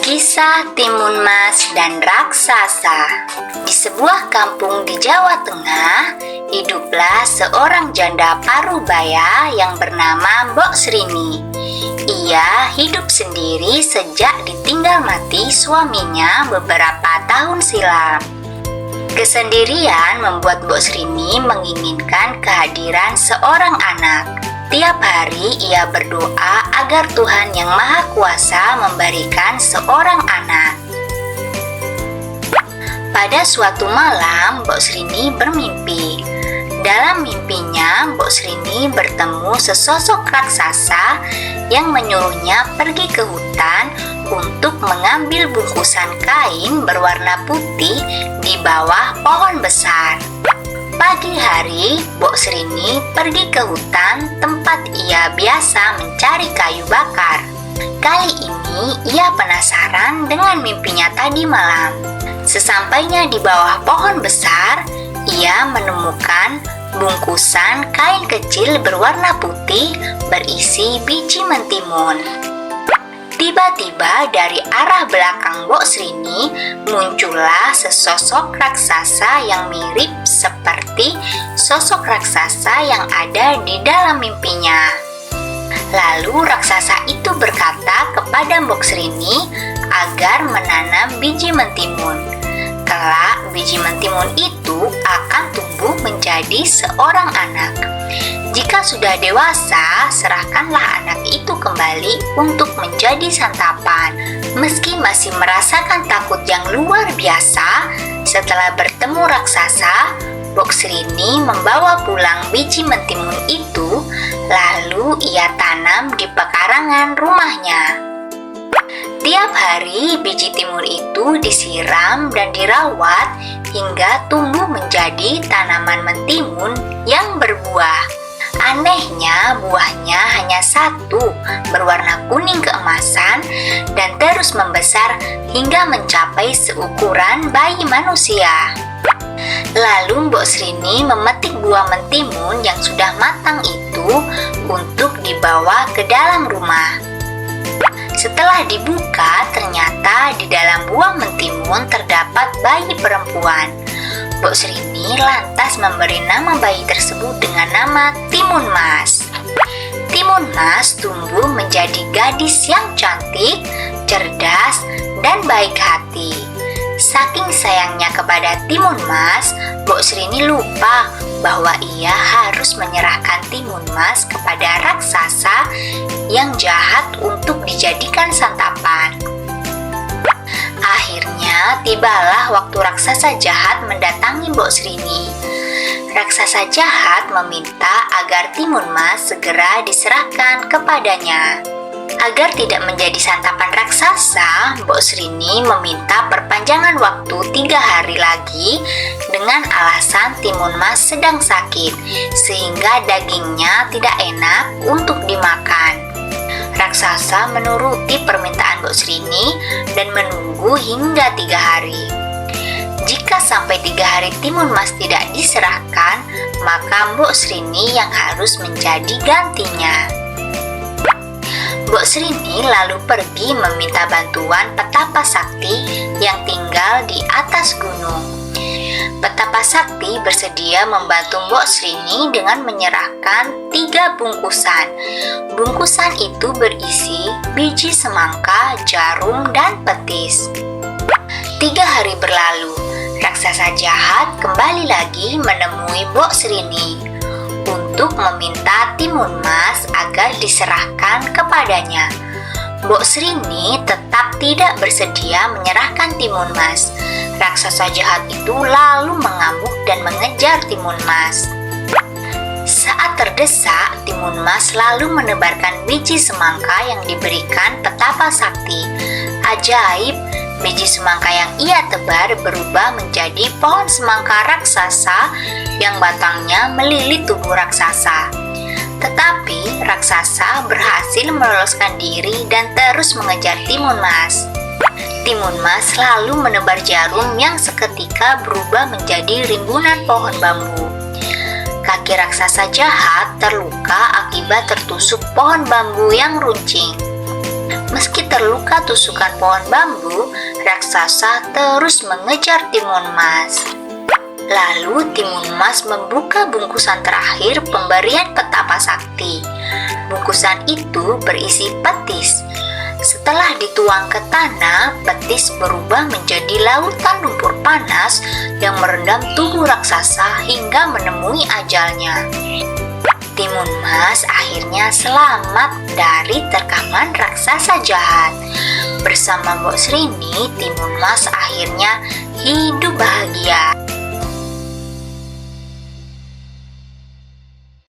Kisah Timun Mas dan Raksasa. Di sebuah kampung di Jawa Tengah, hiduplah seorang janda parubaya yang bernama Mbok Srini. Ia hidup sendiri sejak ditinggal mati suaminya beberapa tahun silam. Kesendirian membuat Mbok Srini menginginkan kehadiran seorang anak. Tiap hari ia berdoa agar Tuhan Yang Maha Kuasa memberikan seorang anak. Pada suatu malam, Mbok Srini bermimpi. Dalam mimpinya, Mbok Srini bertemu sesosok raksasa yang menyuruhnya pergi ke hutan untuk mengambil bungkusan kain berwarna putih di bawah pohon besar. Pagi hari, Mbok Srini pergi ke hutan tempat ia biasa mencari kayu bakar. Kali ini ia penasaran dengan mimpinya tadi malam. Sesampainya di bawah pohon besar, ia menemukan bungkusan kain kecil berwarna putih berisi biji mentimun. Tiba-tiba dari arah belakang Mbok Srini muncullah sesosok raksasa yang mirip seperti sosok raksasa yang ada di dalam mimpinya. Lalu raksasa itu berkata kepada Mbok Srini agar menanam biji mentimun. Kelak biji mentimun itu akan tumbuh menjadi seorang anak. Jika sudah dewasa, serahkanlah anak itu kembali untuk menjadi santapan. Meski masih merasakan takut yang luar biasa, setelah bertemu raksasa, Mbok Srini membawa pulang biji mentimun itu, lalu ia tanam di pekarangan rumahnya. Tiap hari biji timun itu disiram dan dirawat hingga tumbuh menjadi tanaman mentimun yang berbuah. Anehnya, buahnya hanya satu, berwarna kuning keemasan dan terus membesar hingga mencapai seukuran bayi manusia. Lalu Mbok Srini memetik buah mentimun yang sudah matang itu untuk dibawa ke dalam rumah. Setelah dibuka, ternyata di dalam buah mentimun terdapat bayi perempuan. Mbok Srini lantas memberi nama bayi tersebut dengan nama Timun Mas. Timun Mas tumbuh menjadi gadis yang cantik, cerdas, dan baik hati. Saking sayangnya kepada Timun Mas, Mbok Srini lupa bahwa ia harus menyerahkan Timun Mas kepada raksasa yang jahat untuk dijadikan santapan. Akhirnya tibalah waktu raksasa jahat mendatangi Mbok Srini. Raksasa jahat meminta agar Timun Mas segera diserahkan kepadanya. Agar tidak menjadi santapan raksasa, Mbok Srini meminta perpanjangan waktu 3 hari lagi dengan alasan Timun Mas sedang sakit, sehingga dagingnya tidak enak untuk dimakan. Raksasa menuruti permintaan Mbok Srini dan menunggu hingga 3 hari. Jika sampai 3 hari Timun Mas tidak diserahkan, maka Mbok Srini yang harus menjadi gantinya. Mbok Srini lalu pergi meminta bantuan Petapa Sakti yang tinggal di atas gunung. Petapa Sakti bersedia membantu Mbok Srini dengan menyerahkan 3 bungkusan. Bungkusan itu berisi biji semangka, jarum, dan petis. 3 hari berlalu, raksasa jahat kembali lagi menemui Mbok Srini untuk meminta Timun Mas agar diserahkan kepadanya. Mbok Srini tetap tidak bersedia menyerahkan Timun Mas. Raksasa jahat itu lalu mengamuk dan mengejar Timun Mas. Saat terdesak, Timun Mas lalu menebarkan biji semangka yang diberikan Petapa Sakti. Ajaib, biji semangka yang ia tebar berubah menjadi pohon semangka raksasa yang batangnya melilit tubuh raksasa. Tetapi raksasa berhasil meloloskan diri dan terus mengejar Timun Mas. Timun Mas lalu menebar jarum yang seketika berubah menjadi rimbunan pohon bambu. Kaki raksasa jahat terluka akibat tertusuk pohon bambu yang runcing. Meski terluka tusukan pohon bambu, raksasa terus mengejar Timun Mas. Lalu Timun Mas membuka bungkusan terakhir pemberian petapa sakti. Bungkusan itu berisi petis. Setelah dituang ke tanah, petis berubah menjadi lautan lumpur panas yang merendam tubuh raksasa hingga menemui ajalnya. Timun Mas akhirnya selamat dari terkaman raksasa jahat. Bersama Mbok Srini, Timun Mas akhirnya hidup bahagia.